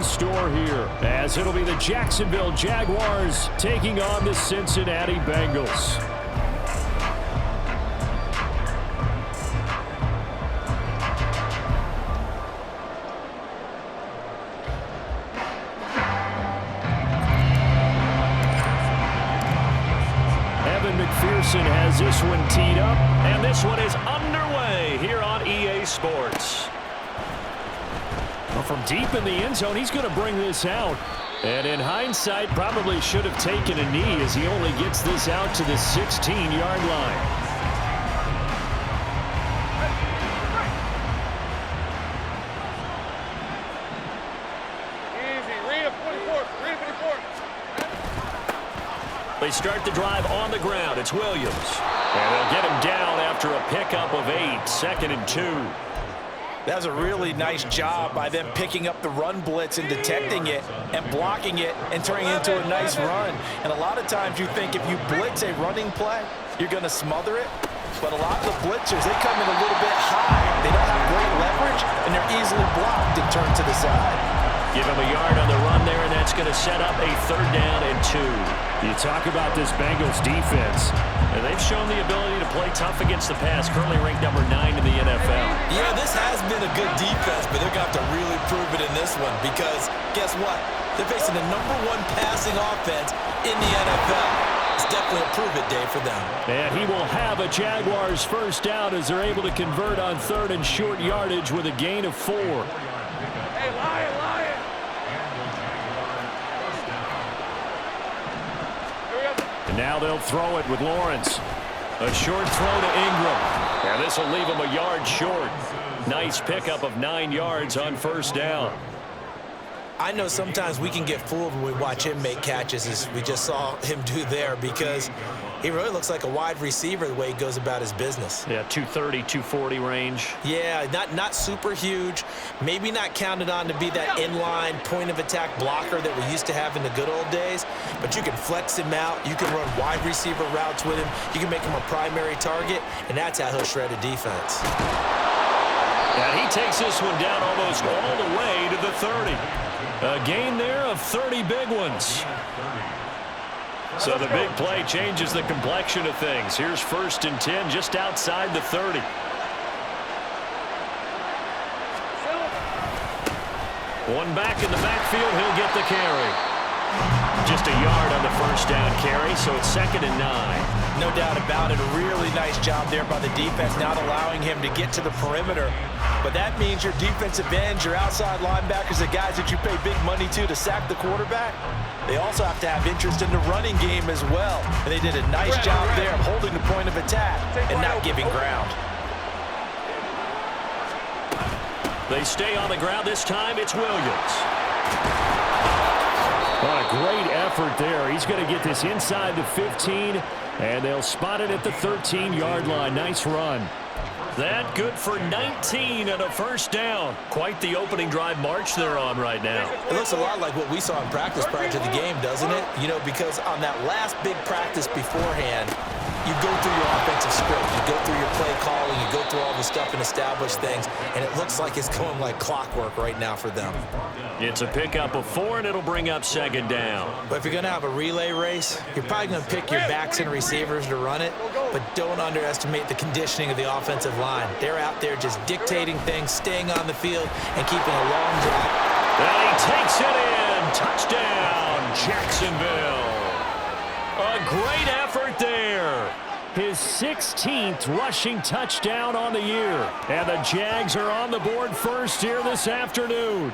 store here, as it'll be the Jacksonville Jaguars taking on the Cincinnati Bengals. McPherson has this one teed up, and this one is underway here on EA Sports. Well, from deep in the end zone, he's going to bring this out. And in hindsight, probably should have taken a knee as he only gets this out to the 16-yard line. They start the drive on the ground. It's Williams. And they'll get him down after a pickup of 8, 2nd and 2. That was a really nice job by them picking up the run blitz and detecting it and blocking it and turning it into a nice run. And a lot of times you think if you blitz a running play, you're going to smother it. But a lot of the blitzers, they come in a little bit high. They don't have great leverage, and they're easily blocked and turned to the side. Give him a yard on the run there, and that's going to set up a 3rd down and 2. You talk about this Bengals defense, and they've shown the ability to play tough against the pass, currently ranked number 9 in the NFL. Yeah, this has been a good defense, but they're going to have to really prove it in this one because guess what? They're facing the number 1 passing offense in the NFL. It's definitely a prove-it day for them. And he will have a Jaguars first down as they're able to convert on 3rd and short yardage with a gain of 4. Hey, Lion! And now they'll throw it with Lawrence. A short throw to Ingram. And this will leave him a yard short. Nice pickup of 9 yards on 1st down. I know sometimes we can get fooled when we watch him make catches, as we just saw him do there, because he really looks like a wide receiver the way he goes about his business. Yeah, 230, 240 range. Yeah, not super huge. Maybe not counted on to be that inline point-of-attack blocker that we used to have in the good old days, but you can flex him out. You can run wide receiver routes with him. You can make him a primary target, and that's how he'll shred a defense. And he takes this one down almost all the way to the 30. A gain there of 30 big ones. So the big play changes the complexion of things. Here's 1st and 10 just outside the 30. One back in the backfield, he'll get the carry. Just a yard on the 1st down carry, so it's 2nd and 9. No doubt about it. A really nice job there by the defense, not allowing him to get to the perimeter. But that means your defensive ends, your outside linebackers, the guys that you pay big money to sack the quarterback, they also have to have interest in the running game as well. And they did a nice job there of holding the point of attack and not giving ground. They stay on the ground. This time it's Williams. What a great effort there. He's going to get this inside the 15, and they'll spot it at the 13-yard line. Nice run. That good for 19 and a 1st down. Quite the opening drive march they're on right now. It looks a lot like what we saw in practice prior to the game, doesn't it? You know, because on that last big practice beforehand, you go through your offensive script, you go through your play calling, you go through all the stuff and establish things, and it looks like it's going like clockwork right now for them. It's a pickup of 4, and it'll bring up 2nd down. But if you're going to have a relay race, you're probably going to pick your backs and receivers to run it, but don't underestimate the conditioning of the offensive line. They're out there just dictating things, staying on the field, and keeping a long drive. And he takes it in. Touchdown, Jacksonville. A great effort there. His 16th rushing touchdown on the year. And the Jags are on the board first here this afternoon.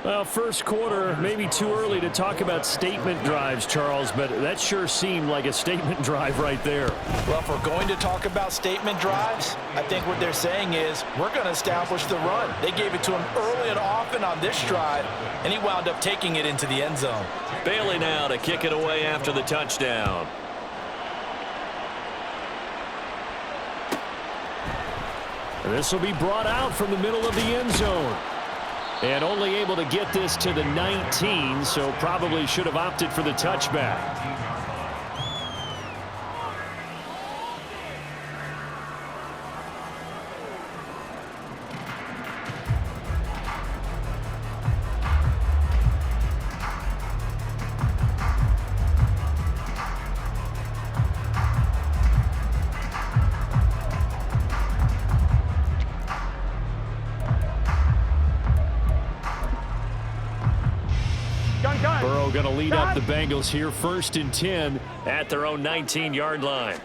Well, first quarter, maybe too early to talk about statement drives, Charles, but that sure seemed like a statement drive right there. Well, if we're going to talk about statement drives, I think what they're saying is we're going to establish the run. They gave it to him early and often on this drive, and he wound up taking it into the end zone. Bailey now to kick it away after the touchdown. This will be brought out from the middle of the end zone. And only able to get this to the 19, so probably should have opted for the touchback. Burrow going to lead up the Bengals here, 1st and 10 at their own 19-yard line.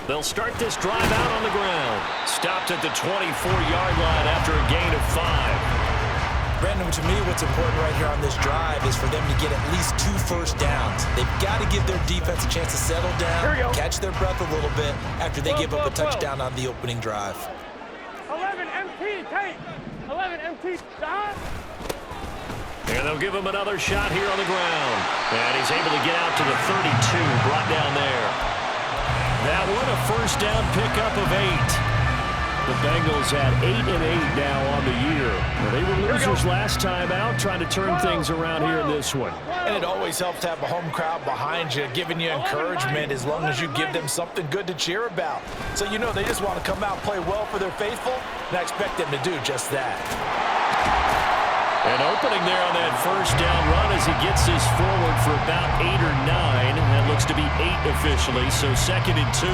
They'll start this drive out on the ground. Stopped at the 24-yard line after a gain of 5. Brandon, to me, what's important right here on this drive is for them to get at least 2 first downs. They've got to give their defense a chance to settle down, catch their breath a little bit after they give up a touchdown on the opening drive. 11 MT, take. 11 MT, stop. And they'll give him another shot here on the ground. And he's able to get out to the 32, brought down there. That one a first down pickup of 8. The Bengals at 8-8 now on the year. Well, they were losers last time out, trying to turn things around here in this one. And it always helps to have a home crowd behind you, giving you encouragement as long as you give them something good to cheer about. So you know they just want to come out and play well for their faithful, and I expect them to do just that. An opening there on that first down run as he gets this forward for about 8 or 9. That looks to be 8 officially, so 2nd and 2.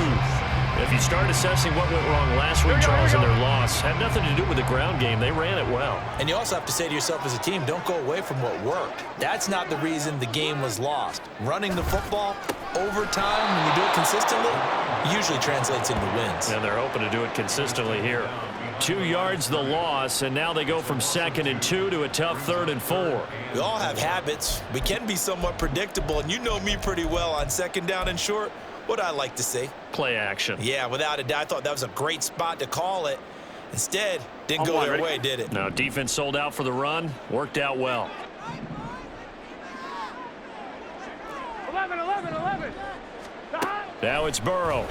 If you start assessing what went wrong last week, Charles, in their loss, had nothing to do with the ground game. They ran it well. And you also have to say to yourself as a team, don't go away from what worked. That's not the reason the game was lost. Running the football over time, when you do it consistently, usually translates into wins. And they're hoping to do it consistently here. 2 yards the loss, and now they go from 2nd and 2 to a tough 3rd and 4. We all have habits. We can be somewhat predictable, and you know me pretty well on 2nd down and short. What I like to see. Play action. Yeah, without a doubt. I thought that was a great spot to call it. Instead, didn't go their way, did it? No, defense sold out for the run. Worked out well. 11. Now it's Burrow.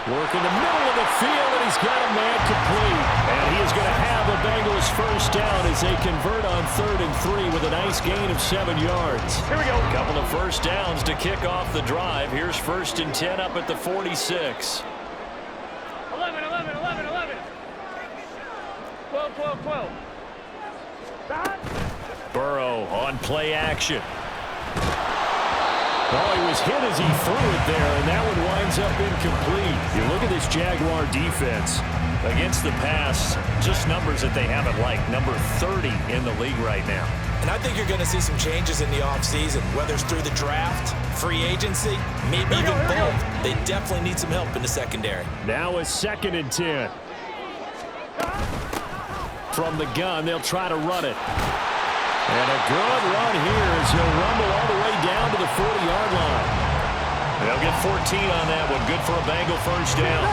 Working the middle of the field, and he's got a man complete. And he is going to have the Bengals first down as they convert on 3rd and 3 with a nice gain of 7 yards. Here we go. A couple of first downs to kick off the drive. Here's 1st and 10 up at the 46. 11. 12. Stop. Burrow on play action. Oh, he was hit as he threw it there, and that one winds up incomplete. You look at this Jaguar defense against the pass, just numbers that they haven't liked. Number 30 in the league right now. And I think you're going to see some changes in the offseason, whether it's through the draft, free agency, maybe even both. They definitely need some help in the secondary. Now it's 2nd and 10. From the gun, they'll try to run it. And a good run here as he'll rumble all the way down to the 40-yard line. They'll get 14 on that one. Good for a Bengal first down.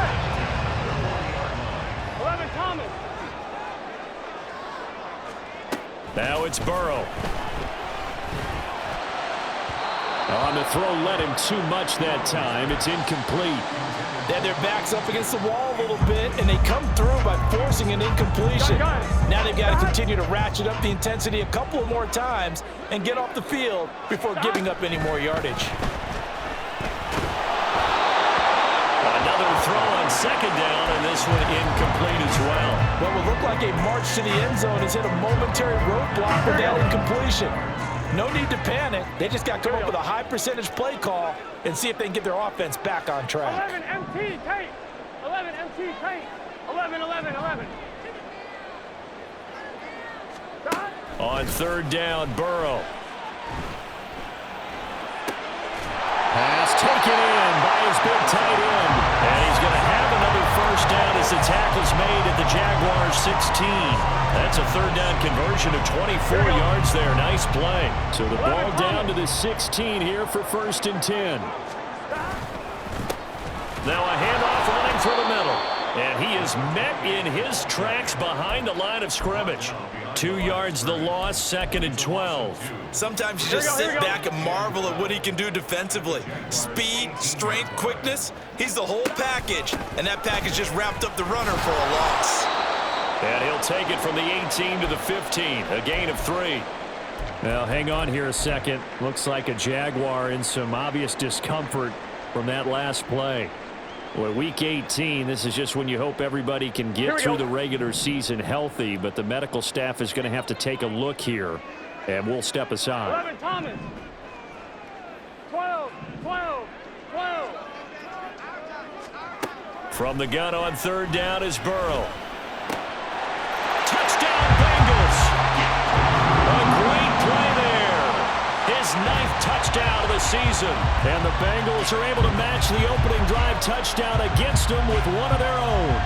11 Thomas. Now it's Burrow. On the throw, led him too much that time. It's incomplete. They had their backs up against the wall a little bit, and they come through by forcing an incompletion. Now they've got to continue to ratchet up the intensity a couple of more times and get off the field before giving up any more yardage. Another throw on 2nd down, and this one incomplete as well. What will look like a march to the end zone has hit a momentary roadblock with that incompletion. No need to panic. They just got to come up with a high percentage play call and see if they can get their offense back on track. 11 MT, take. 11 MT, take. 11. Stop. On 3rd down, Burrow. Pass taken in by his big tight end. And he's going to have another first down as the tackle's made at the Jaguars' 16. That's a 3rd down conversion of 24 yards there. Nice play. So the ball down to the 16 here for 1st and 10. Now a handoff running through the middle. And he is met in his tracks behind the line of scrimmage. 2 yards the loss, 2nd and 12. Sometimes you just sit back and marvel at what he can do defensively. Speed, strength, quickness, he's the whole package. And that package just wrapped up the runner for a loss. And he'll take it from the 18 to the 15, a gain of 3. Now, hang on here a second. Looks like a Jaguar in some obvious discomfort from that last play. Well, week 18, this is just when you hope everybody can get through the regular season healthy, but the medical staff is going to have to take a look here, and we'll step aside. 11 Thomas. 12. From the gun on 3rd down is Burrow. Touchdown, Bengals. season. And the Bengals are able to match the opening drive touchdown against them with one of their own.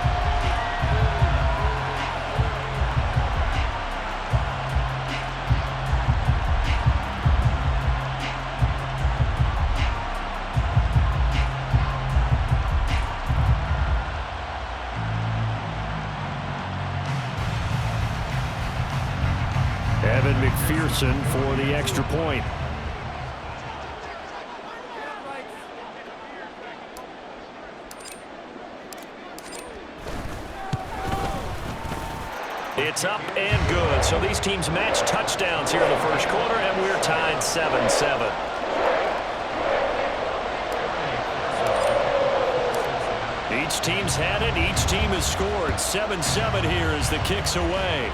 Evan McPherson for the extra point. It's up and good. So these teams match touchdowns here in the first quarter, and we're tied 7-7. Each team's had it. Each team has scored. 7-7 here as the kick's away.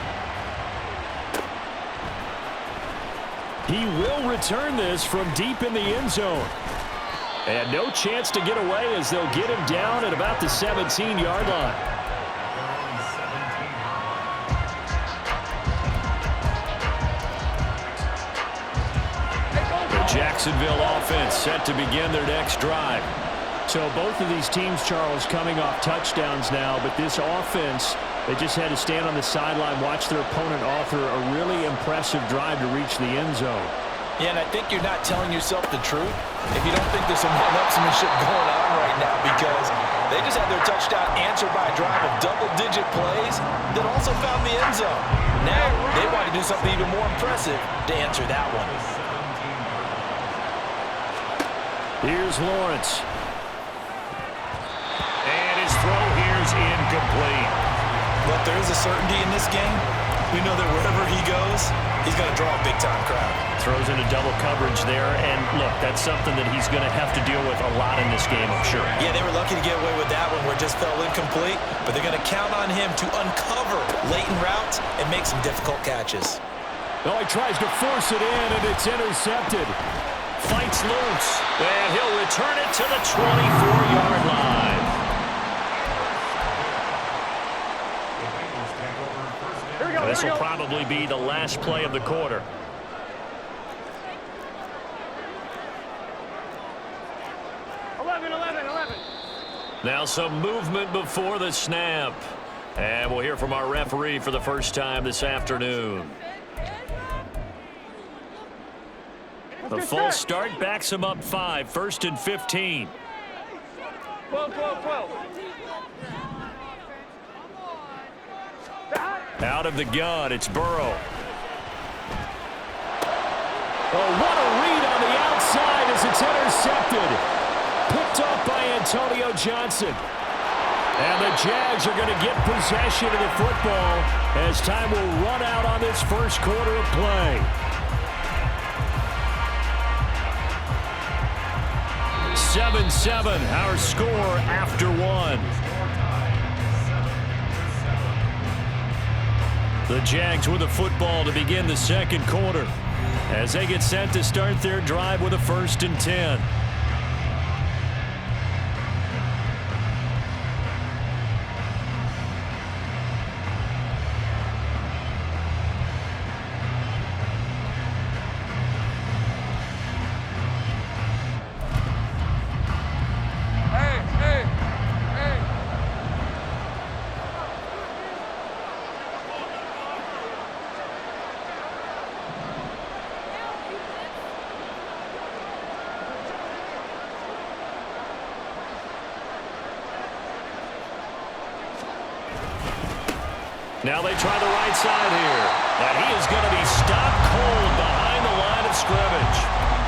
He will return this from deep in the end zone. And no chance to get away as they'll get him down at about the 17-yard line. The Jacksonville offense set to begin their next drive. So both of these teams, Charles, coming off touchdowns now, but this offense, they just had to stand on the sideline, watch their opponent author a really impressive drive to reach the end zone. Yeah, and I think you're not telling yourself the truth if you don't think there's some one-upsmanship going on right now, because they just had their touchdown answered by a drive of double-digit plays that also found the end zone. Now they want to do something even more impressive to answer that one. Here's Lawrence. And his throw here's incomplete. But there is a certainty in this game. We know that wherever he goes, he's going to draw a big-time crowd. Throws into double coverage there, and look, that's something that he's going to have to deal with a lot in this game, I'm sure. Yeah, they were lucky to get away with that one where it just fell incomplete, but they're going to count on him to uncover latent routes and make some difficult catches. Oh, he tries to force it in, and it's intercepted. Fights loose, and he'll return it to the 24-yard line. This will probably be the last play of the quarter. Now some movement before the snap. And we'll hear from our referee for the first time this afternoon. The false start backs him up 5, 1st and 15. 12. Out of the gun, it's Burrow. Oh, what a read on the outside as it's intercepted. Picked off by Antonio Johnson. And the Jags are going to get possession of the football as time will run out on this first quarter of play. 7-7, our score after one. The Jags with the football to begin the second quarter as they get set to start their drive with a 1st and 10. Now they try the right side here. And he is going to be stopped cold behind the line of scrimmage.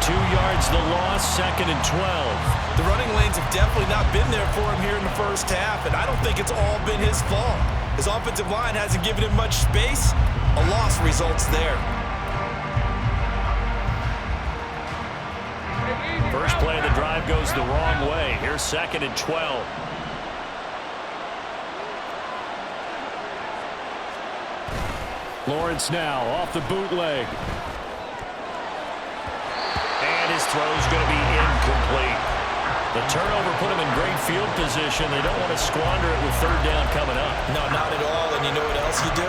2 yards the loss, 2nd and 12. The running lanes have definitely not been there for him here in the first half, and I don't think it's all been his fault. His offensive line hasn't given him much space. A loss results there. First play of the drive goes the wrong way. Here's 2nd and 12. Lawrence now off the bootleg. And his throw's going to be incomplete. The turnover put him in great field position. They don't want to squander it with 3rd down coming up. No, not at all. And you know what else you do?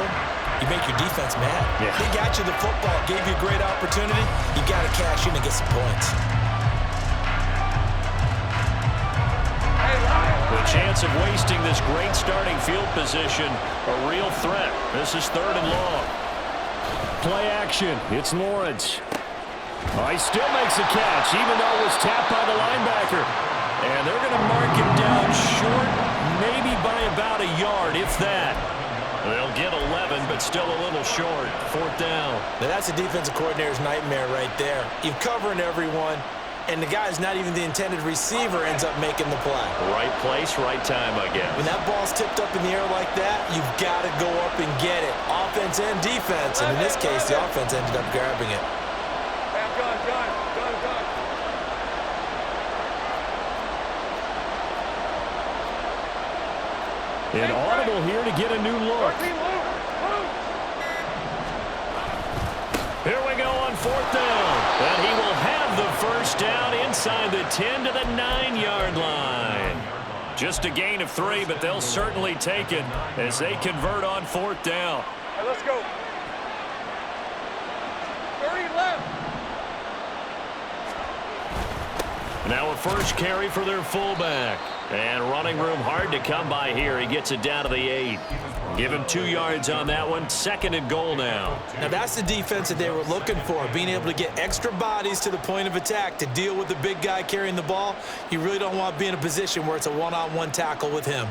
You make your defense mad. Yeah. They got you the football, gave you a great opportunity. You got to cash in and get some points. chance of wasting this great starting field position. A real threat. This is 3rd and long. Play action. It's Lawrence. He still makes a catch, even though it was tapped by the linebacker. And they're going to mark him down short, maybe by about a yard, if that. They'll get 11, but still a little short. 4th down. Now that's a defensive coordinator's nightmare right there. You're covering everyone, and the guy's not even the intended receiver ends up making the play. Right place, right time, I guess. When that ball's tipped up in the air like that, you've got to go up and get it. Offense and defense, and in this case, the offense ended up grabbing it. Gun. An audible here to get a new look. Here we go on 4th down. And he will have the first down inside the 10 to the 9-yard line. Just a gain of 3, but they'll certainly take it as they convert on 4th down. Right, let's go. 30 left. Now a first carry for their fullback. And running room hard to come by here. He gets it down to the 8. Give him 2 yards on that one. 2nd and goal now. Now that's the defense that they were looking for, being able to get extra bodies to the point of attack to deal with the big guy carrying the ball. You really don't want to be in a position where it's a one-on-one tackle with him.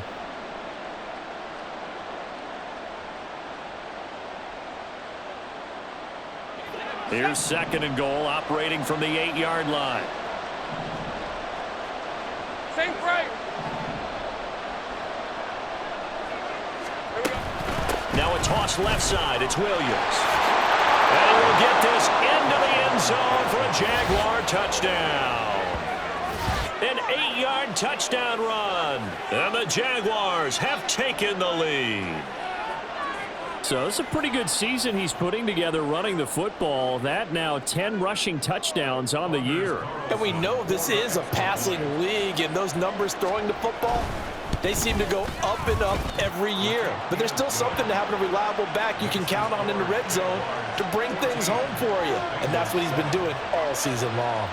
Here's 2nd and goal, operating from the 8-yard line. Same right. Now a toss left side. It's Williams. And we'll get this into the end zone for a Jaguar touchdown. An 8-yard touchdown run. And the Jaguars have taken the lead. So it's a pretty good season he's putting together running the football. That now 10 rushing touchdowns on the year. And we know this is a passing league, and those numbers throwing the football, they seem to go up and up every year. But there's still something to having a reliable back you can count on in the red zone to bring things home for you. And that's what he's been doing all season long.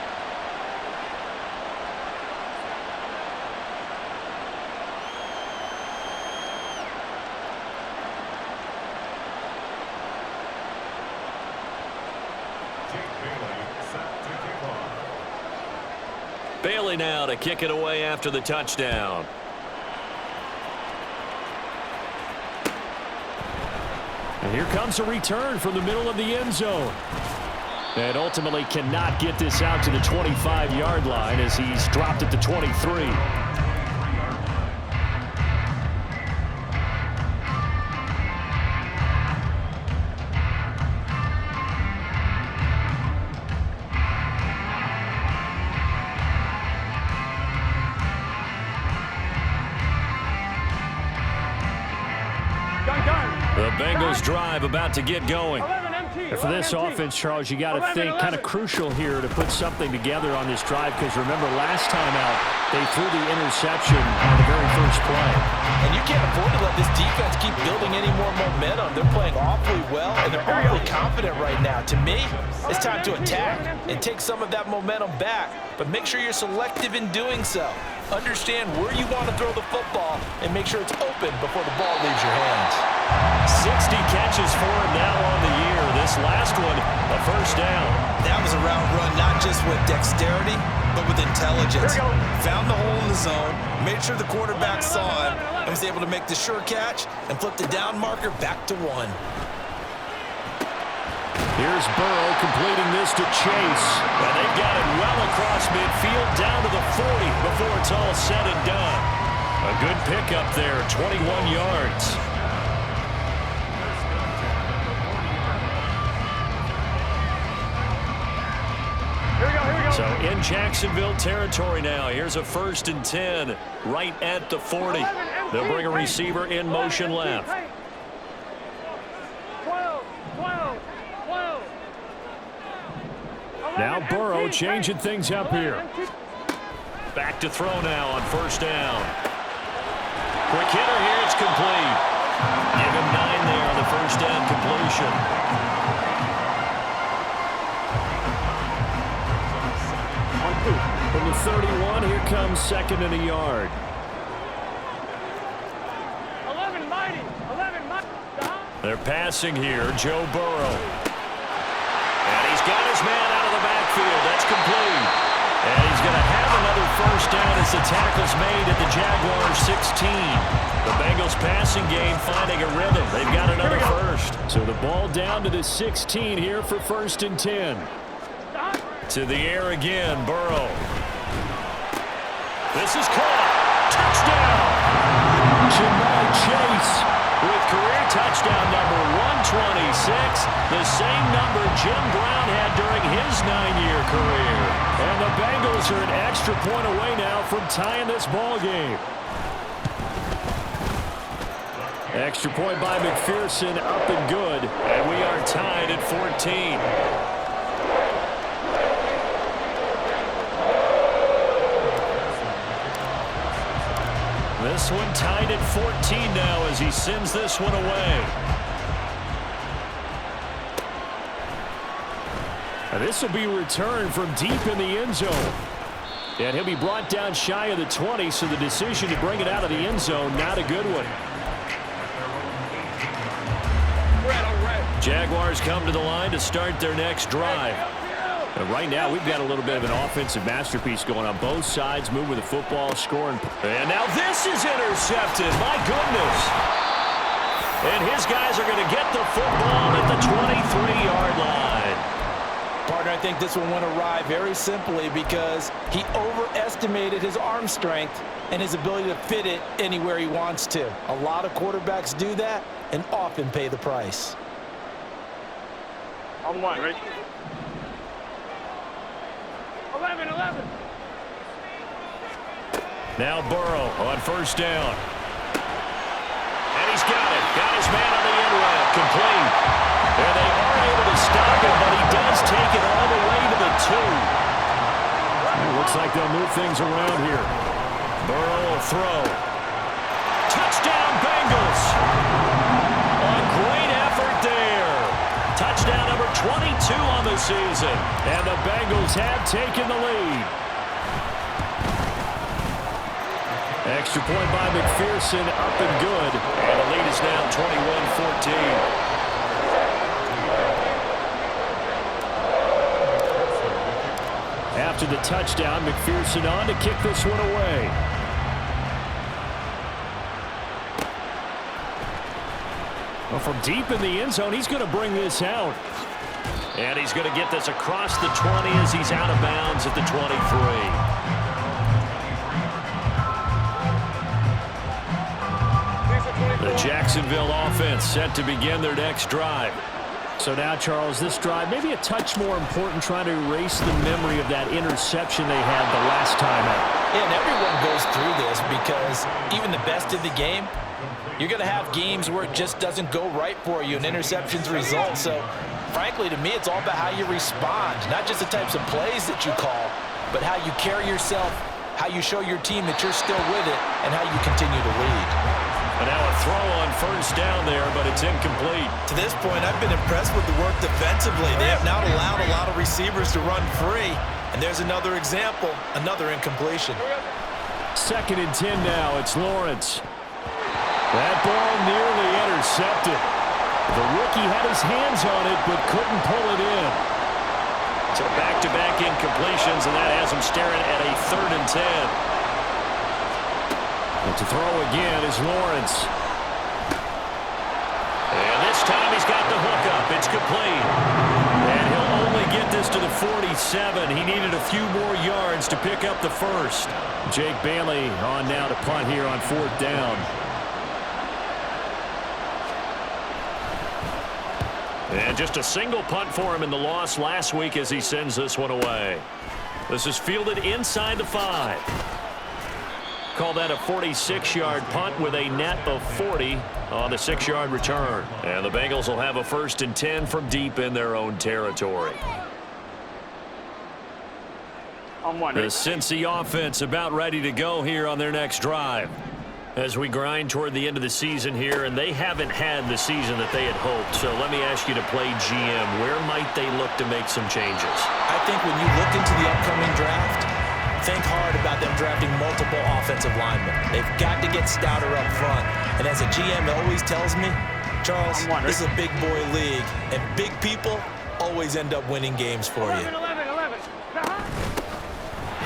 Bailey now to kick it away after the touchdown. And here comes a return from the middle of the end zone. And ultimately cannot get this out to the 25-yard line as he's dropped at the 23. The Bengals drive about to get going. And for this offense, Charles, you got to think kind of crucial here to put something together on this drive, because remember last time out they threw the interception on the very first play. And you can't afford to let this defense keep building any more momentum. They're playing awfully well, and they're awfully confident right now. To me, it's time to attack and take some of that momentum back, but make sure you're selective in doing so. Understand where you want to throw the football and make sure it's open before the ball leaves your hands. 60 catches for him now on the year. This last one, a first down. That was a route run not just with dexterity, but with intelligence. Found the hole in the zone, made sure the quarterback saw him, and was able to make the sure catch and flip the down marker back to 1. Here's Burrow completing this to Chase. And they've got it well across midfield down to the 40 before it's all said and done. A good pickup there, 21 yards. So in Jacksonville territory now. Here's a 1st and 10 right at the 40. They'll bring a receiver in motion left. 12. Now Burrow changing things up here. Back to throw now on 1st down. Quick hitter here, it's complete. Give him 9 there on the 1st down completion. From the 31, here comes 2nd and a yard. They're passing here, Joe Burrow. And he's got his man out of the backfield. That's complete. And he's going to have another first down as the tackle's made at the Jaguars 16. The Bengals passing game finding a rhythm. They've got another first. So the ball down to the 16 here for 1st and 10. To the air again, Burrow. This is caught. Touchdown. Jamar Chase with career touchdown number 126, the same number Jim Brown had during his 9-year career. And the Bengals are an extra point away now from tying this ball game. Extra point by McPherson, up and good. And we are tied at 14. This one tied at 14 now as he sends this one away. And this will be returned from deep in the end zone. And he'll be brought down shy of the 20, so the decision to bring it out of the end zone, not a good one. Jaguars come to the line to start their next drive. And right now, we've got a little bit of an offensive masterpiece going on both sides, moving the football, scoring. And now this is intercepted. My goodness. And his guys are going to get the football at the 23-yard line. Partner, I think this one went awry very simply because he overestimated his arm strength and his ability to fit it anywhere he wants to. A lot of quarterbacks do that and often pay the price. On one, right? 11. Now Burrow on first down. And he's got it. Got his man on the end route. Complete. And they are able to stop him, but he does take it all the way to the 2. It looks like they'll move things around here. Burrow will throw. Touchdown Bengals. A great effort there. Touchdown number 22 on the season. And the Bengals have taken the lead. Extra point by McPherson, up and good. And the lead is now 21-14. After the touchdown, McPherson on to kick this one away. Well, from deep in the end zone, he's going to bring this out. And he's going to get this across the 20 as he's out of bounds at the 23. The Jacksonville offense set to begin their next drive. So now, Charles, this drive maybe a touch more important, trying to erase the memory of that interception they had the last time out. Yeah, and everyone goes through this because even the best in the game, you're going to have games where it just doesn't go right for you and interceptions result. So, frankly, to me, it's all about how you respond, not just the types of plays that you call, but how you carry yourself, how you show your team that you're still with it, and how you continue to lead. And now a throw on first down there, but it's incomplete. To this point, I've been impressed with the work defensively. They have not allowed a lot of receivers to run free. And there's another example, another incompletion. 2nd and 10 now. It's Lawrence. That ball nearly intercepted. The rookie had his hands on it, but couldn't pull it in. So back-to-back incompletions, and that has him staring at a 3rd and 10. And to throw again is Lawrence. And this time he's got the hook up. It's complete. And he'll only get this to the 47. He needed a few more yards to pick up the first. Jake Bailey on now to punt here on 4th down. And just a single punt for him in the loss last week as he sends this one away. This is fielded inside the 5. Call that a 46-yard punt with a net of 40 on the 6-yard return. And the Bengals will have a 1st and 10 from deep in their own territory. The Cincy offense about ready to go here on their next drive. As we grind toward the end of the season here, and they haven't had the season that they had hoped. So let me ask you to play GM. Where might they look to make some changes? I think when you look into the upcoming draft, think hard about them drafting multiple offensive linemen. They've got to get stouter up front. And as a GM always tells me, Charles, this is a big boy league, and big people always end up winning games for you. 11, 11, 11.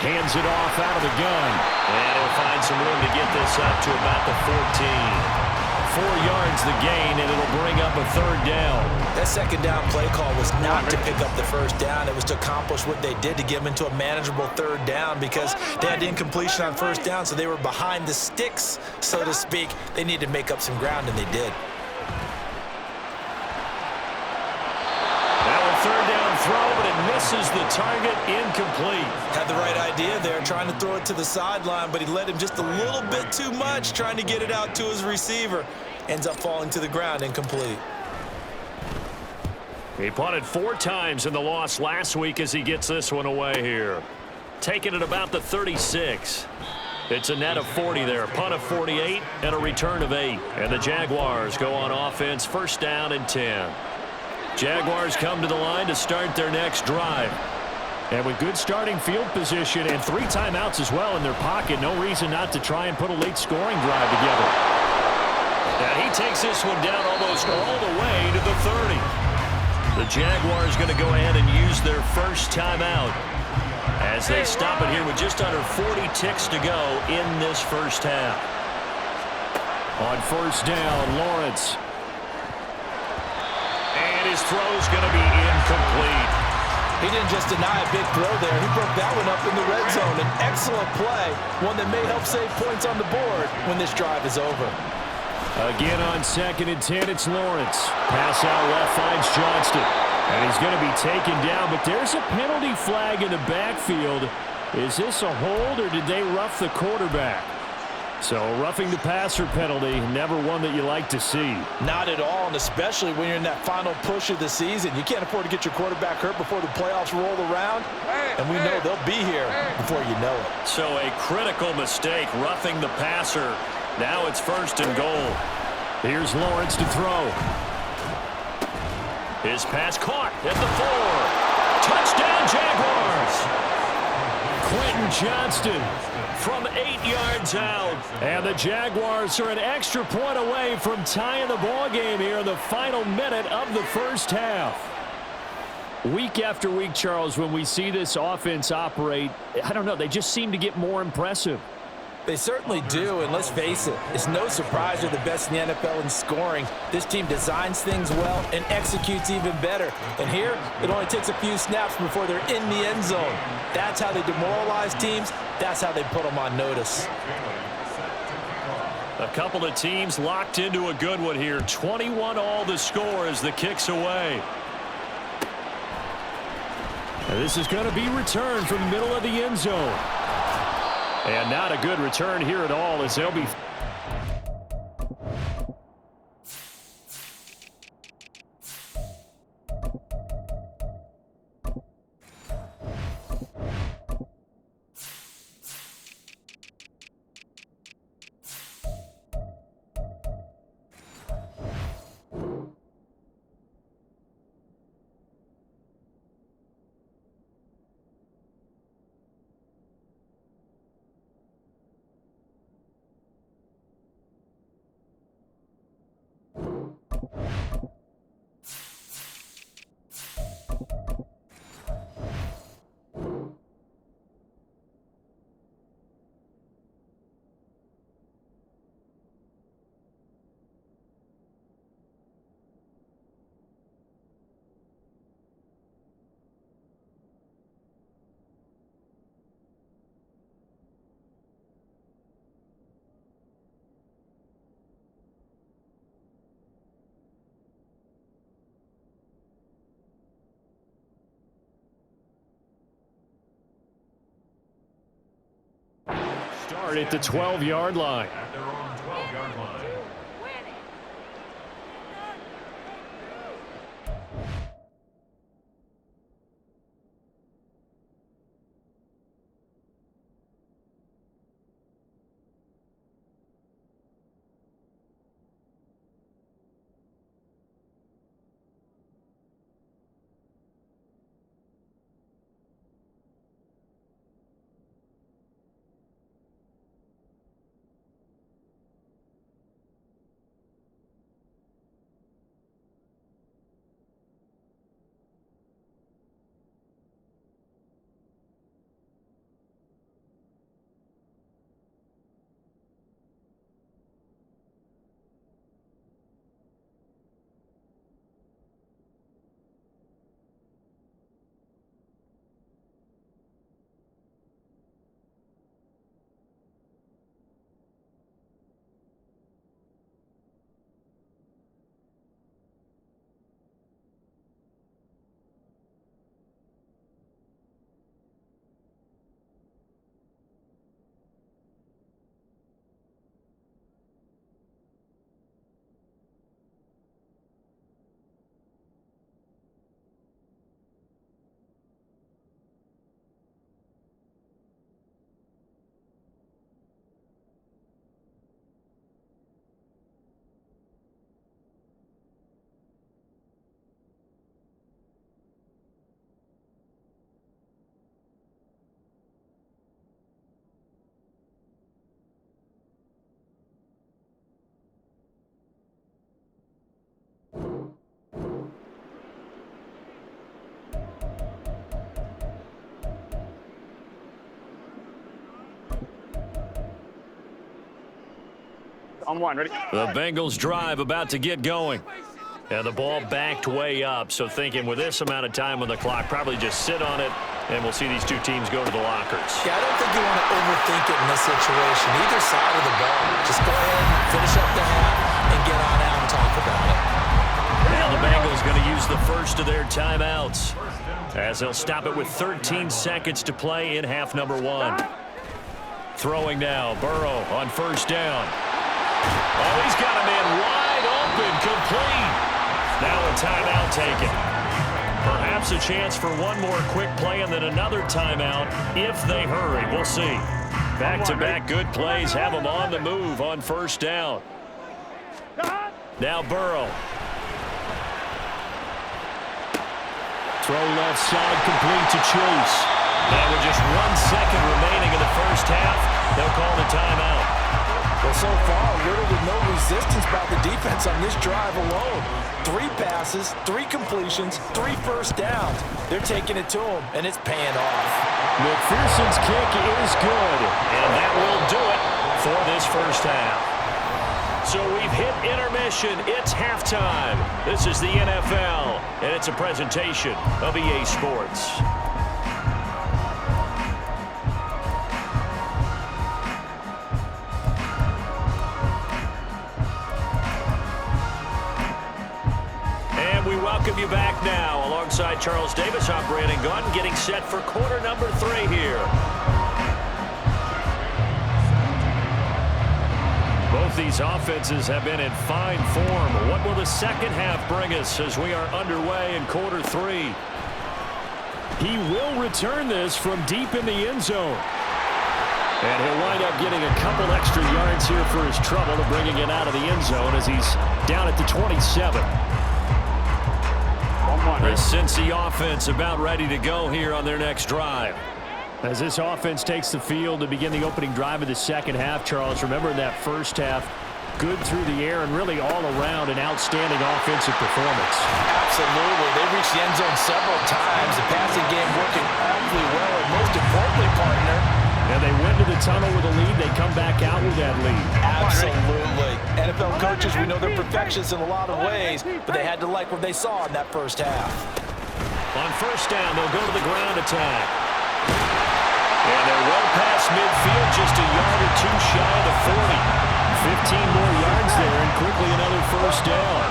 Hands it off out of the gun. And he'll find some room to get this up to about the 14. 4 yards the gain, and it'll bring up a third down. That second down play call was not to pick up the first down. It was to accomplish what they did, to get them into a manageable third down, because they had incompletion on first down, so they were behind the sticks, so to speak. They needed to make up some ground, and they did. Third down throw, but it misses the target, incomplete. Had the right idea there, trying to throw it to the sideline, but he led him just a little bit too much, trying to get it out to his receiver. Ends up falling to the ground, incomplete. He punted 4 times in the loss last week as he gets this one away here. Taking it about the 36. It's a net of 40 there, punt of 48, and a return of 8. And the Jaguars go on offense, first down and 10. Jaguars come to the line to start their next drive. And with good starting field position and 3 timeouts as well in their pocket, no reason not to try and put a late scoring drive together. And he takes this one down almost all the way to the 30. The Jaguars going to go ahead and use their first timeout as they stop it here with just under 40 ticks to go in this first half. On first down, Lawrence. His throw's going to be incomplete. He didn't just deny a big throw there. He broke that one up in the red zone. An excellent play, one that may help save points on the board when this drive is over. Again on 2nd and 10, it's Lawrence. Pass out left finds Johnston. And he's going to be taken down, but there's a penalty flag in the backfield. Is this a hold, or did they rough the quarterback? So roughing the passer penalty, never one that you like to see. Not at all, and especially when you're in that final push of the season. You can't afford to get your quarterback hurt before the playoffs roll around, and we know they'll be here before you know it. So a critical mistake, roughing the passer. Now it's first and goal. Here's Lawrence to throw. His pass caught at the 4. Touchdown, Jaguars! Quentin Johnston from 8 yards out. And the Jaguars are an extra point away from tying the ball game here in the final minute of the first half. Week after week, Charles, when we see this offense operate, I don't know, they just seem to get more impressive. They certainly do, and let's face it, it's no surprise they're the best in the NFL in scoring. This team designs things well and executes even better. And here, it only takes a few snaps before they're in the end zone. That's how they demoralize teams. That's how they put them on notice. A couple of teams locked into a good one here. 21 all the score as the kick's away. And this is going to be returned from the middle of the end zone. And not a good return here at all, as they'll be... Start at the 12-yard line. On one, ready? The Bengals drive about to get going. And the ball backed way up, so thinking with this amount of time on the clock, probably just sit on it, and we'll see these two teams go to the lockers. Yeah, I don't think you want to overthink it in this situation. Either side of the ball. Just go ahead and finish up the half and get on out and talk about it. Now the Bengals going to use the first of their timeouts, as they'll stop it with 13 seconds to play in half number 1. Throwing now, Burrow on first down. Oh, he's got a man wide open, complete. Now a timeout taken. Perhaps a chance for one more quick play and then another timeout if they hurry. We'll see. Back-to-back good plays have them on the move on first down. Now Burrow. Throw left side, complete to Chase. And with just 1 second remaining in the first half, they'll call the timeout. Well, so far, little with no resistance by the defense on this drive alone. 3 passes, 3 completions, 3 first downs. They're taking it to him, and it's paying off. McPherson's kick is good, and that will do it for this first half. So we've hit intermission. It's halftime. This is the NFL, and it's a presentation of EA Sports. Welcome you back now. Alongside Charles Davis, I'm Brandon Gunn, getting set for quarter number 3 here. Both these offenses have been in fine form. What will the second half bring us as we are underway in quarter 3? He will return this from deep in the end zone. And he'll wind up getting a couple extra yards here for his trouble of bringing it out of the end zone as he's down at the 27. The Cincy offense about ready to go here on their next drive. As this offense takes the field to begin the opening drive of the second half, Charles, remember in that first half, good through the air and really all around an outstanding offensive performance. Absolutely. They reached the end zone several times. The passing game working awfully well, and most importantly, partner, and they went to the tunnel with a lead. They come back out with that lead. Absolutely. NFL coaches, we know they're perfectionists in a lot of ways, but they had to like what they saw in that first half. On first down, they'll go to the ground attack. And they're well past midfield, just a yard or two shy of the 40. 15 more yards there, and quickly another first down.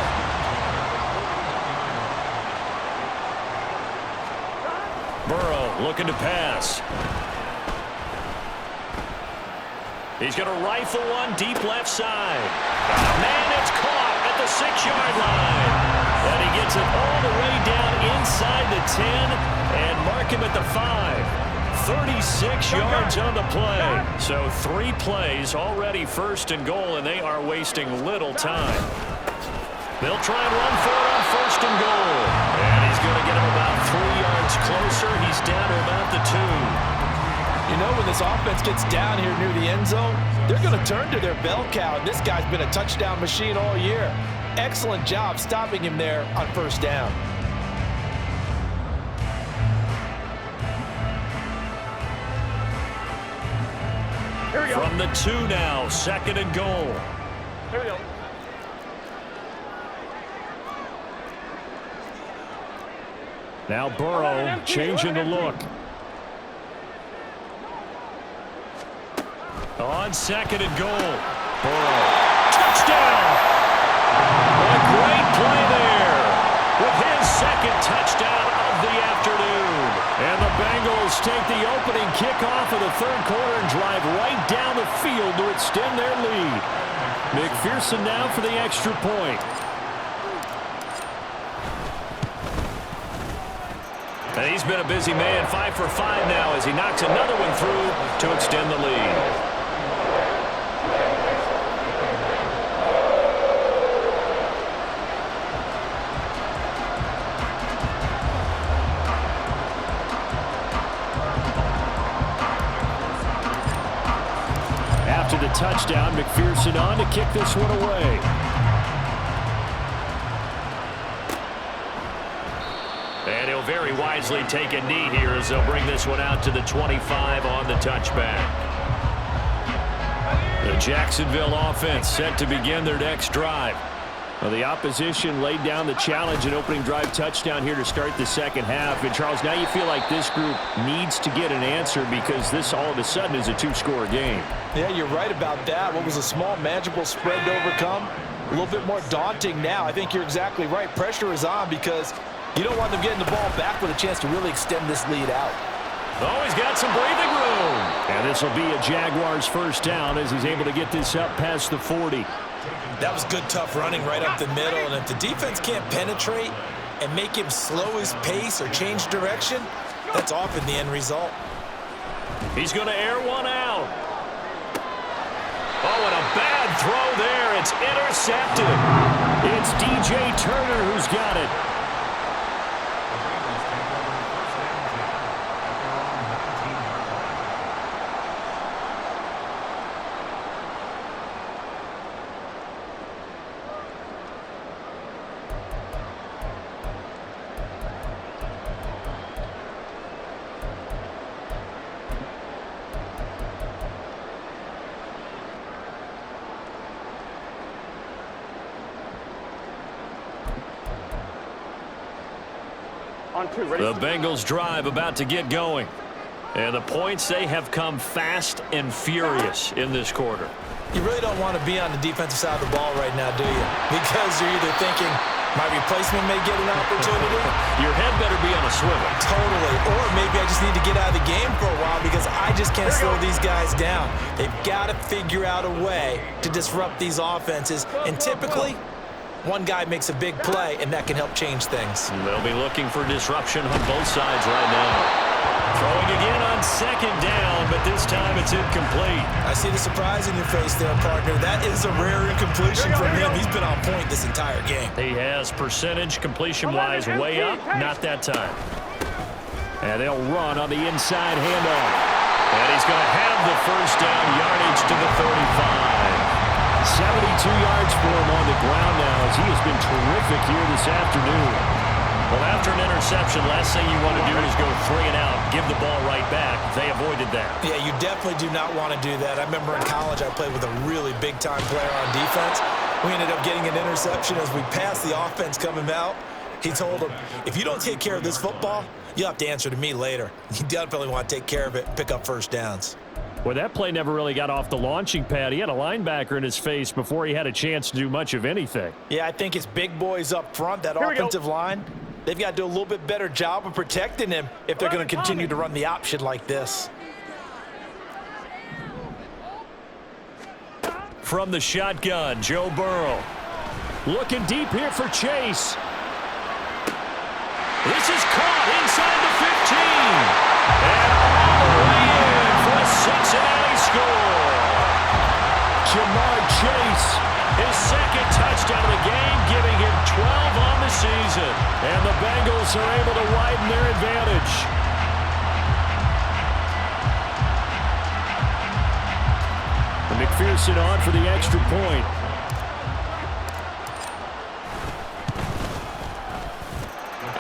Burrow looking to pass. He's going to rifle one deep left side. Man, it's caught at the 6-yard line. And he gets it all the way down inside the 10 and mark him at the 5. 36 yards on the play. So 3 plays already first and goal, and they are wasting little time. They'll try and run for it on first and goal. And he's going to get him about 3 yards closer. He's down to about the 2. You know, when this offense gets down here near the end zone, they're going to turn to their bell cow. And this guy's been a touchdown machine all year. Excellent job stopping him there on first down. Here we go. From the 2 now, second and goal. Here we go. Now Burrow changing the look. On second and goal. Burrow. Touchdown! A great play there with his second touchdown of the afternoon. And the Bengals take the opening kickoff of the third quarter and drive right down the field to extend their lead. McPherson now for the extra point. And he's been a busy man, 5 for 5 now as he knocks another one through to extend the lead. After the touchdown, McPherson on to kick this one away. And he'll very wisely take a knee here as they'll bring this one out to the 25 on the touchback. The The Jacksonville offense set to begin their next drive. Well, the opposition laid down the challenge, an opening drive touchdown here to start the second half. And, Charles, now you feel like this group needs to get an answer because this all of a sudden is a two-score game. Yeah, you're right about that. What was a small, manageable spread to overcome, a little bit more daunting now. I think you're exactly right. Pressure is on because you don't want them getting the ball back with a chance to really extend this lead out. Oh, he's got some breathing room. And this will be a Jaguars first down as he's able to get this up past the 40. That was good, tough running right up the middle. And if the defense can't penetrate and make him slow his pace or change direction, that's often the end result. He's going to air one out. Oh, and a bad throw there. It's intercepted. It's DJ Turner who's got it. The Bengals drive about to get going. And the points, they have come fast and furious in this quarter. You really don't want to be on the defensive side of the ball right now, do you? Because you're either thinking, my replacement may get an opportunity. Your head better be on a swivel. Totally. Or maybe I just need to get out of the game for a while because I just can't slow these guys down. They've got to figure out a way to disrupt these offenses. And typically, one guy makes a big play, and that can help change things. They'll be looking for disruption on both sides right now. Throwing again on second down, but this time it's incomplete. I see the surprise in your face there, partner. That is a rare incompletion from him. He's been on point this entire game. He has percentage completion-wise way up, not that time. And they'll run on the inside handoff. And he's going to have the first down yardage to the 35. 72 yards for him on the ground now as he has been terrific here this afternoon. Well, after an interception, last thing you want to do is go 3 and out, give the ball right back. They avoided that. Yeah, you definitely do not want to do that. I remember in college I played with a really big-time player on defense. We ended up getting an interception as we passed the offense coming out. He told him, if you don't take care of this football, you'll have to answer to me later. You definitely want to take care of it, pick up first downs. Well, that play never really got off the launching pad. He had a linebacker in his face before he had a chance to do much of anything. Yeah, I think it's big boys up front, that offensive line. They've got to do a little bit better job of protecting him if they're going to continue to run the option like this. From the shotgun, Joe Burrow. Looking deep here for Chase. This is caught inside the 15. And all the way in for a Cincinnati score. Jamar Chase, his second touchdown of the game, giving him 12 on the season. And the Bengals are able to widen their advantage. McPherson on for the extra point.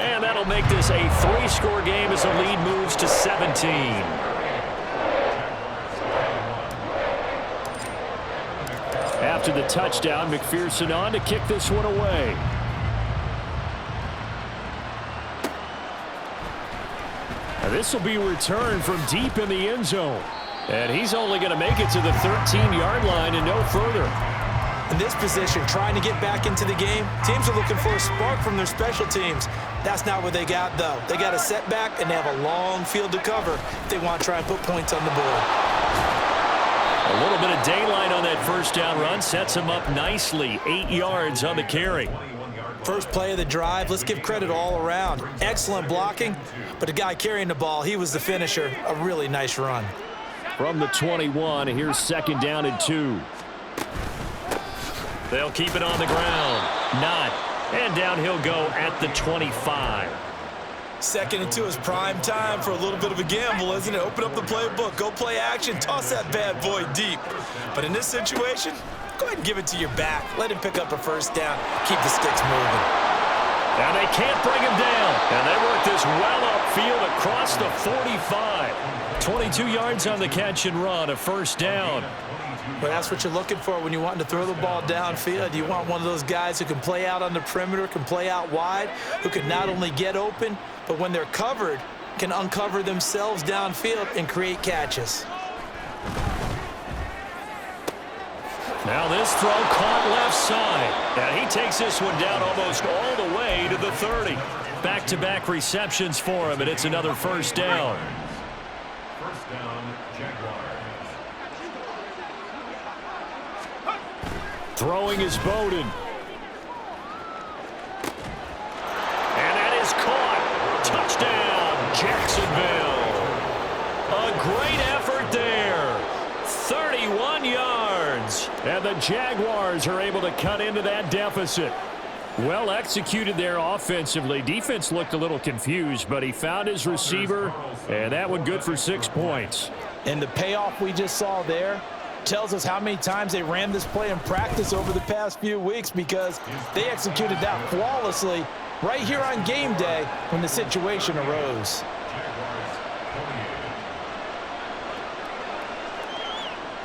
And that'll make this a 3-score game as the lead moves to 17. After the touchdown, McPherson on to kick this one away. Now this will be returned from deep in the end zone. And he's only going to make it to the 13-yard line and no further. In this position, trying to get back into the game, teams are looking for a spark from their special teams. That's not what they got, though. They got a setback, and they have a long field to cover if they want to try and put points on the board. A little bit of daylight on that first down run sets him up nicely. 8 yards on the carry. First play of the drive, let's give credit all around. Excellent blocking, but the guy carrying the ball, he was the finisher. A really nice run. From the 21, here's second down and 2. They'll keep it on the ground. Not. And down he'll go at the 25. Second and 2 is prime time for a little bit of a gamble, isn't it? Open up the playbook, go play action, toss that bad boy deep. But in this situation, go ahead and give it to your back. Let him pick up a first down. Keep the sticks moving. And they can't bring him down. And they work this well upfield across the 45. 22 yards on the catch and run, a first down. But that's what you're looking for when you want to throw the ball downfield. You want one of those guys who can play out on the perimeter, can play out wide, who can not only get open, but when they're covered, can uncover themselves downfield and create catches. Now this throw caught left side. And he takes this one down almost all the way to the 30. Back-to-back receptions for him, and it's another first down. First down, Jaguars. Throwing is Bowden. And that is caught. Touchdown, Jacksonville. A great effort there. 31 yards. And the Jaguars are able to cut into that deficit. Well executed there offensively. Defense looked a little confused, but he found his receiver, and that one good for 6 points. And the payoff we just saw there tells us how many times they ran this play in practice over the past few weeks, because they executed that flawlessly right here on game day when the situation arose.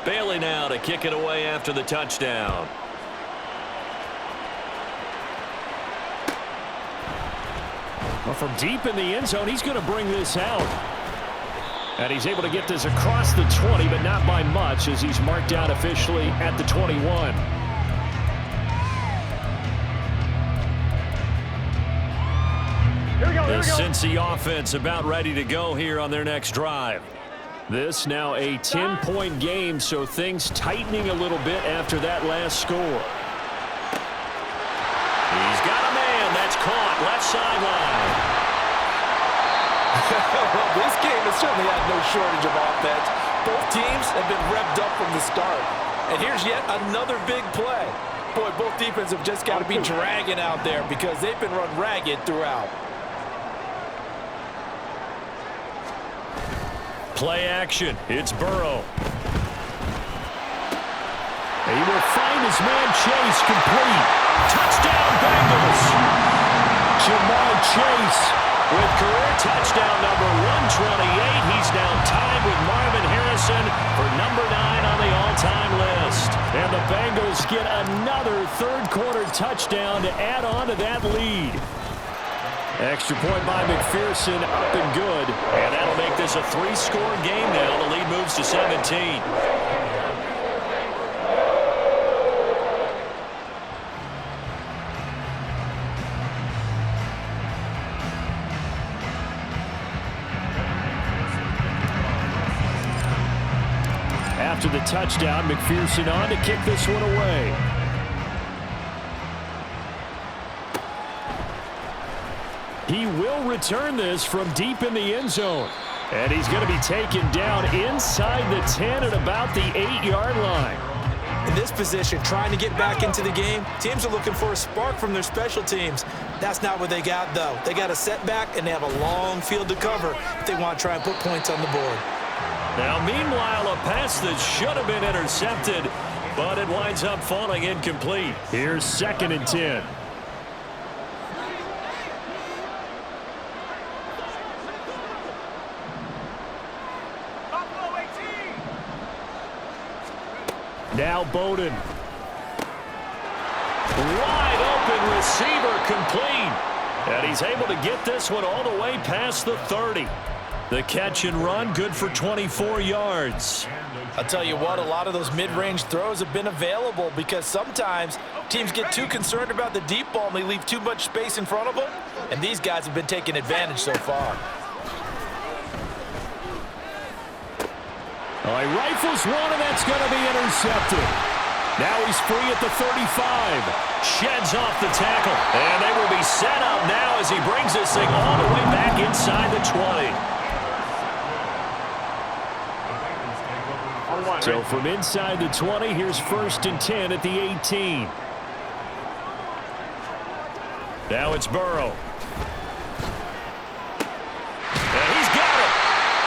Bailey now to kick it away after the touchdown. Well, from deep in the end zone, he's going to bring this out. And he's able to get this across the 20, but not by much, as he's marked down officially at the 21. The Cincy offense about ready to go here on their next drive. This now a 10-point game, so things tightening a little bit after that last score. He's got a man. That's caught. Left sideline. Well, this game has certainly had no shortage of offense. Both teams have been revved up from the start. And here's yet another big play. Boy, both defenses have just got to be dragging out there because they've been run ragged throughout. Play action. It's Burrow. He will find his man Chase complete. Touchdown Bengals. Jamar Chase with career touchdown number 128. He's now tied with Marvin Harrison for number 9 on the all-time list. And the Bengals get another third-quarter touchdown to add on to that lead. Extra point by McPherson, up and good. And that'll make this a 3-score game now. The lead moves to 17. After the touchdown, McPherson on to kick this one away. He will return this from deep in the end zone. And he's going to be taken down inside the 10 at about the 8-yard line. In this position, trying to get back into the game, teams are looking for a spark from their special teams. That's not what they got, though. They got a setback, and they have a long field to cover if they want to try and put points on the board. Now, meanwhile, a pass that should have been intercepted, but it winds up falling incomplete. Here's 2nd and 10. Now Bowden. Wide open receiver complete. And he's able to get this one all the way past the 30. The catch and run good for 24 yards. I'll tell you what, a lot of those mid-range throws have been available because sometimes teams get too concerned about the deep ball and they leave too much space in front of them. And these guys have been taking advantage so far. He rifles one, and that's going to be intercepted. Now he's free at the 35. Sheds off the tackle. And they will be set up now as he brings this thing all the way back inside the 20. So from inside the 20, here's 1st and 10 at the 18. Now it's Burrow. And he's got it.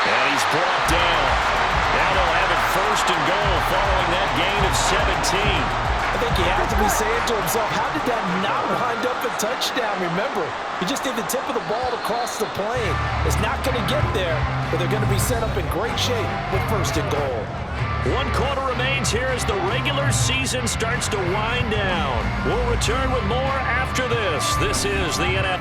And he's brought down. Now they'll have it 1st and goal following that gain of 17. They think he has to be saying to himself, how did that not wind up a touchdown? Remember, you just need the tip of the ball to cross the plane. It's not going to get there, but they're going to be set up in great shape with 1st and goal. 1 quarter remains here as the regular season starts to wind down. We'll return with more after this. This is the NFL.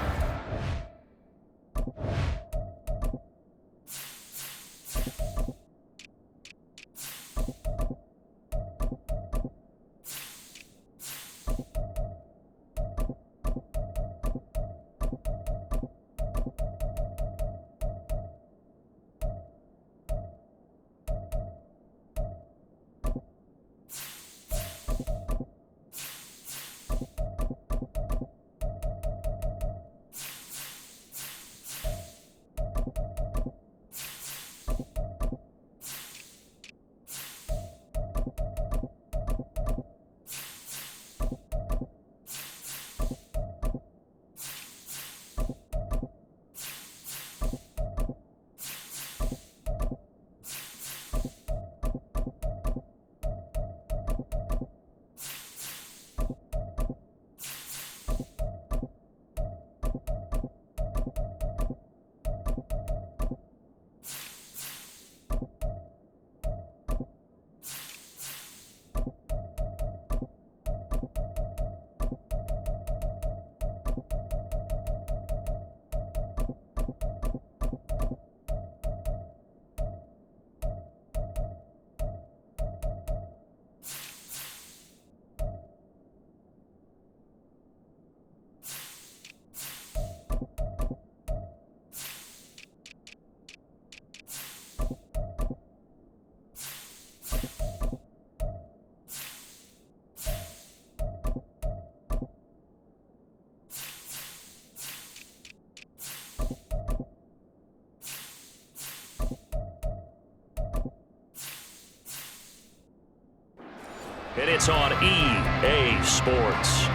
And it's on EA Sports.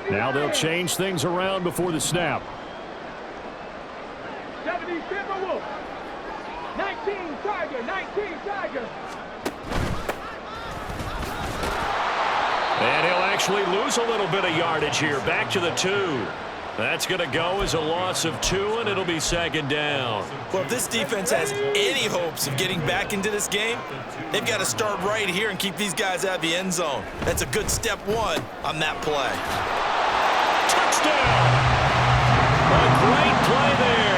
Now they'll change things around before the snap. 70 Timberwolves. 19 Tiger. 19 Tiger. And he'll actually lose a little bit of yardage here. Back to the 2. That's going to go as a loss of 2, and it'll be 2nd down. Well, if this defense has any hopes of getting back into this game, they've got to start right here and keep these guys out of the end zone. That's a good step 1 on that play. Touchdown! A great play there.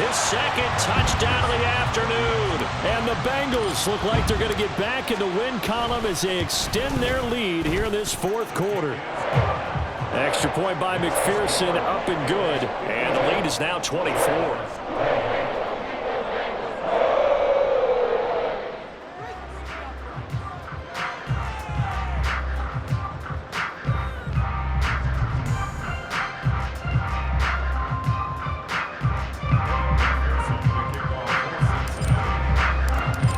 His 2nd touchdown of the afternoon. And the Bengals look like they're going to get back in the win column as they extend their lead here in this 4th quarter. Extra point by McPherson, up and good. And the lead is now 24.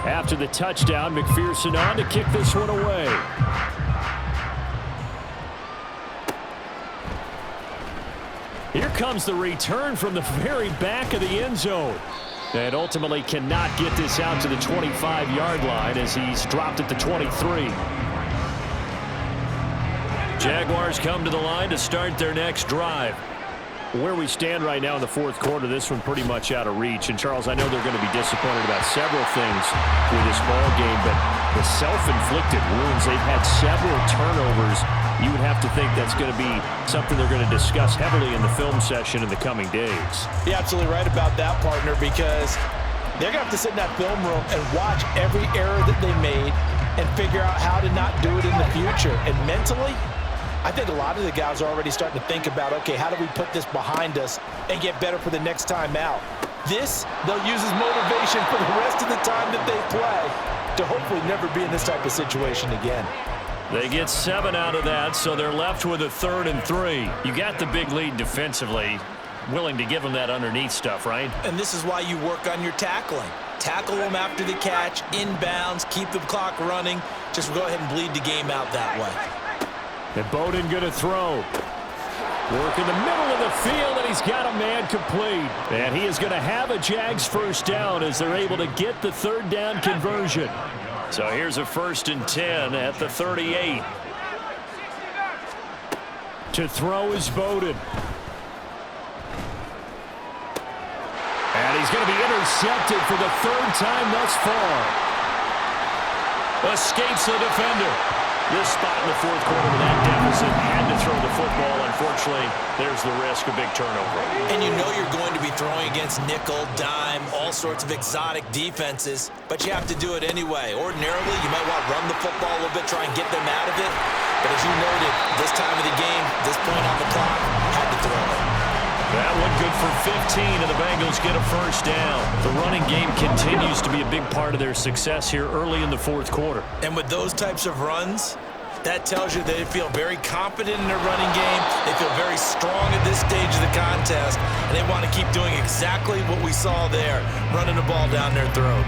After the touchdown, McPherson on to kick this one away. Here comes the return from the very back of the end zone. And ultimately cannot get this out to the 25-yard line as he's dropped at the 23. Jaguars come to the line to start their next drive. Where we stand right now in the 4th quarter, this one pretty much out of reach. And, Charles, I know they're going to be disappointed about several things with this ball game, but the self-inflicted wounds, they've had several turnovers. You would have to think that's going to be something they're going to discuss heavily in the film session in the coming days. You're absolutely right about that, partner, because they're going to have to sit in that film room and watch every error that they made and figure out how to not do it in the future. And mentally, I think a lot of the guys are already starting to think about, okay, how do we put this behind us and get better for the next time out? This, they'll use as motivation for the rest of the time that they play to hopefully never be in this type of situation again. They get 7 out of that, so they're left with a 3rd and 3. You got the big lead defensively, willing to give them that underneath stuff, right? And this is why you work on your tackling. Tackle them after the catch, inbounds, keep the clock running. Just go ahead and bleed the game out that way. And Bowden going to throw. Work in the middle of the field, and he's got a man complete. And he is going to have a Jags first down as they're able to get the third down conversion. So here's a 1st and 10 at the 38. To throw is Bowden. And he's going to be intercepted for the 3rd time thus far. Escapes the defender. This spot in the 4th quarter with that deficit, had to throw the football. Unfortunately, there's the risk of big turnover. And you know you're going to be throwing against nickel, dime, all sorts of exotic defenses, but you have to do it anyway. Ordinarily, you might want to run the football a little bit, try and get them out of it. But as you noted, this time of the game, this point on the clock, had to throw it. That one good for 15, and the Bengals get a first down. The running game continues to be a big part of their success here early in the 4th quarter. And with those types of runs, that tells you they feel very confident in their running game. They feel very strong at this stage of the contest, and they want to keep doing exactly what we saw there, running the ball down their throat.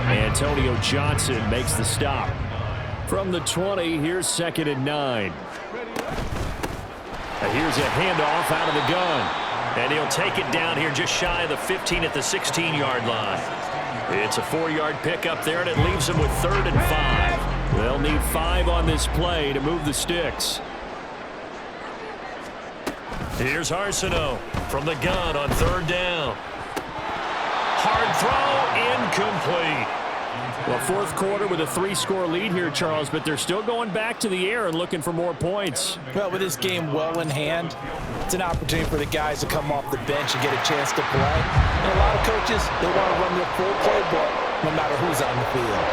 Antonio Johnson makes the stop. From the 20, here's 2nd and 9. Here's a handoff out of the gun. And he'll take it down here just shy of the 15 at the 16-yard line. It's a 4-yard pickup there, and it leaves them with 3rd and 5. They'll need 5 on this play to move the sticks. Here's Arsenault from the gun on 3rd down. Hard throw, incomplete. Well, 4th quarter with a 3-score lead here, Charles, but they're still going back to the air and looking for more points. Well, with this game well in hand, it's an opportunity for the guys to come off the bench and get a chance to play. And a lot of coaches, they want to run their full playbook no matter who's on the field.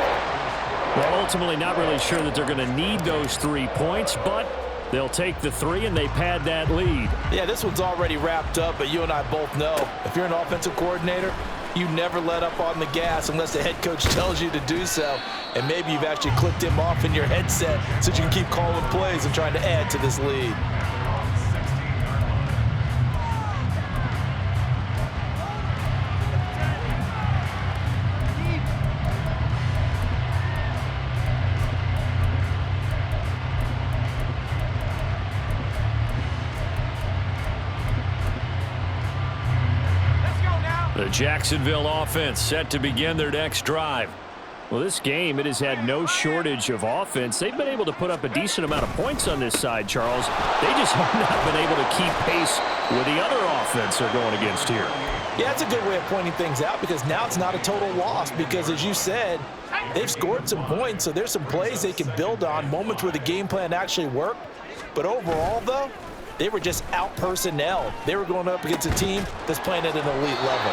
Well, ultimately not really sure that they're going to need those 3 points, but they'll take the 3 and they pad that lead. Yeah, this one's already wrapped up, but you and I both know if you're an offensive coordinator, you never let up on the gas unless the head coach tells you to do so. And maybe you've actually clicked him off in your headset so you can keep calling plays and trying to add to this lead. The Jacksonville offense set to begin their next drive. Well, this game, it has had no shortage of offense. They've been able to put up a decent amount of points on this side, Charles. They just have not been able to keep pace with the other offense they're going against here. Yeah, that's a good way of pointing things out because now it's not a total loss because, as you said, they've scored some points, so there's some plays they can build on, moments where the game plan actually worked. But overall, though, they were just out-personnel. They were going up against a team that's playing at an elite level.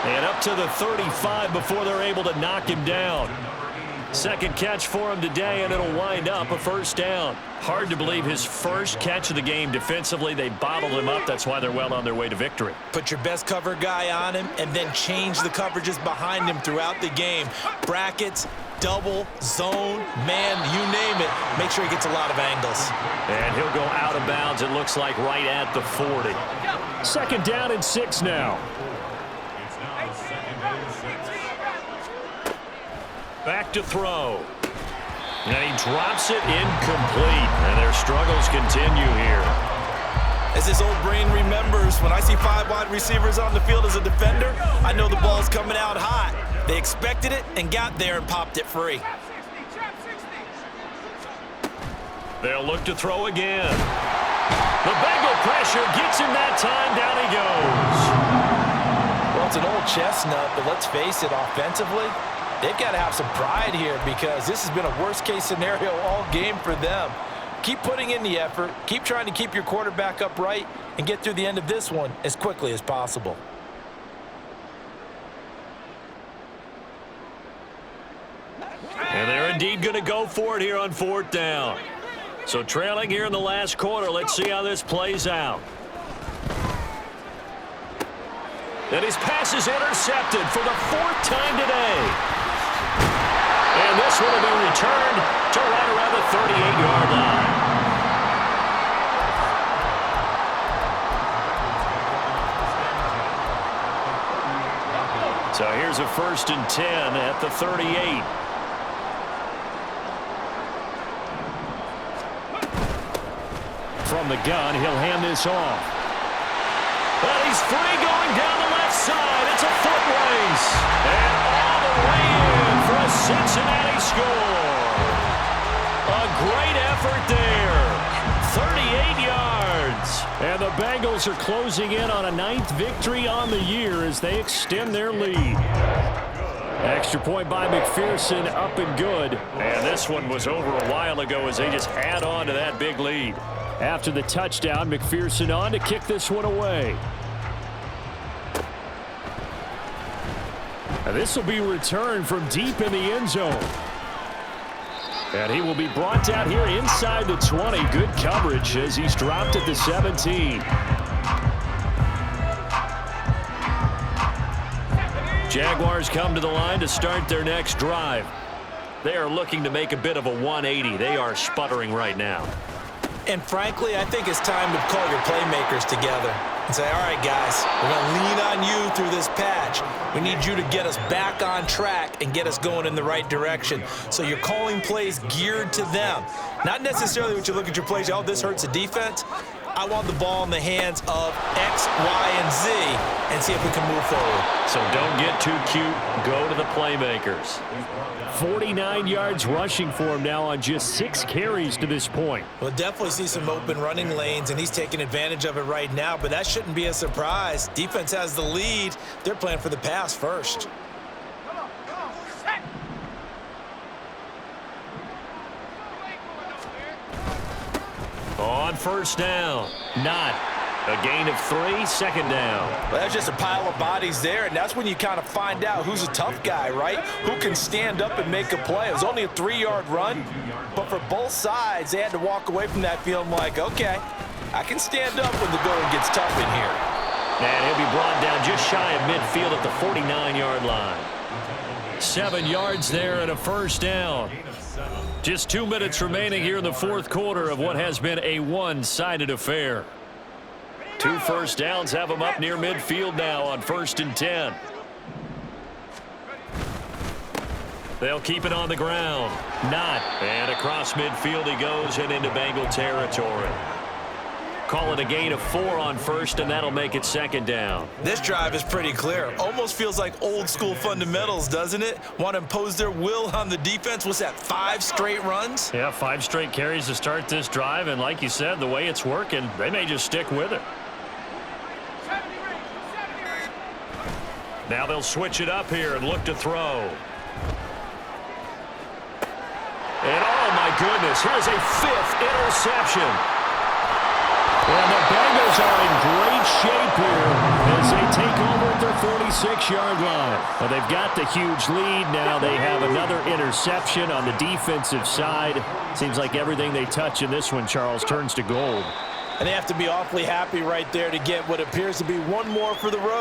And up to the 35 before they're able to knock him down. Second catch for him today, and it'll wind up a first down. Hard to believe his first catch of the game defensively. They bottled him up. That's why they're well on their way to victory. Put your best cover guy on him and then change the coverages behind him throughout the game. Brackets, double, zone, man, you name it. Make sure he gets a lot of angles. And he'll go out of bounds, it looks like, right at the 40. 2nd down and 6 now. Back to throw. And he drops it incomplete. And their struggles continue here. As his old brain remembers, when I see 5 wide receivers on the field as a defender, I know the ball's coming out hot. They expected it and got there and popped it free. They'll look to throw again. The Bengal pressure gets him that time. Down he goes. Well, it's an old chestnut, but let's face it, offensively, they've got to have some pride here because this has been a worst-case scenario all game for them. Keep putting in the effort. Keep trying to keep your quarterback upright and get through the end of this one as quickly as possible. And they're indeed going to go for it here on 4th down. So trailing here in the last quarter. Let's see how this plays out. And his pass is intercepted for the 4th time today. And this one will be returned to right around the 38-yard line. So here's a 1st and 10 at the 38. from the gun. He'll hand this off. But he's free going down the left side. It's a foot race. And all the way in for a Cincinnati score. A great effort there. 38 yards. And the Bengals are closing in on a 9th victory on the year as they extend their lead. Extra point by McPherson, up and good. And this one was over a while ago as they just add on to that big lead. After the touchdown, McPherson on to kick this one away. And this will be returned from deep in the end zone. And he will be brought down here inside the 20. Good coverage as he's dropped at the 17. Jaguars come to the line to start their next drive. They are looking to make a bit of a 180. They are sputtering right now. And frankly, I think it's time to call your playmakers together and say, all right, guys, we're going to lean on you through this patch. We need you to get us back on track and get us going in the right direction. So you're calling plays geared to them. Not necessarily when you look at your plays, oh, this hurts the defense. I want the ball in the hands of X, Y, and Z and see if we can move forward. So don't get too cute. Go to the playmakers. 49 yards rushing for him now on just 6 carries to this point. We'll definitely see some open running lanes, and he's taking advantage of it right now, but that shouldn't be a surprise. Defense has the lead. They're playing for the pass first. On first down, not. A gain of 3, second down. Well, that's just a pile of bodies there, and that's when you kind of find out who's a tough guy, right? Who can stand up and make a play. It was only a 3-yard run, but for both sides, they had to walk away from that feeling like, okay, I can stand up when the going gets tough in here. And he'll be brought down just shy of midfield at the 49-yard line. 7 yards there and a first down. Just 2 minutes remaining here in the fourth quarter of what has been a one-sided affair. 2 first downs have them up near midfield now on 1st and 10. They'll keep it on the ground. Not. And across midfield he goes and into Bengal territory. Call it a gain of 4 on first, and that'll make it second down. This drive is pretty clear. Almost feels like old school fundamentals, doesn't it? Want to impose their will on the defense. What's that, 5 straight runs? Yeah, 5 straight carries to start this drive, and like you said, the way it's working, they may just stick with it. Now they'll switch it up here and look to throw. And oh my goodness, here's a 5th interception. And the Bengals are in great shape here as they take over at their 46-yard line. Well, they've got the huge lead now. They have another interception on the defensive side. Seems like everything they touch in this one, Charles, turns to gold. And they have to be awfully happy right there to get what appears to be one more for the road.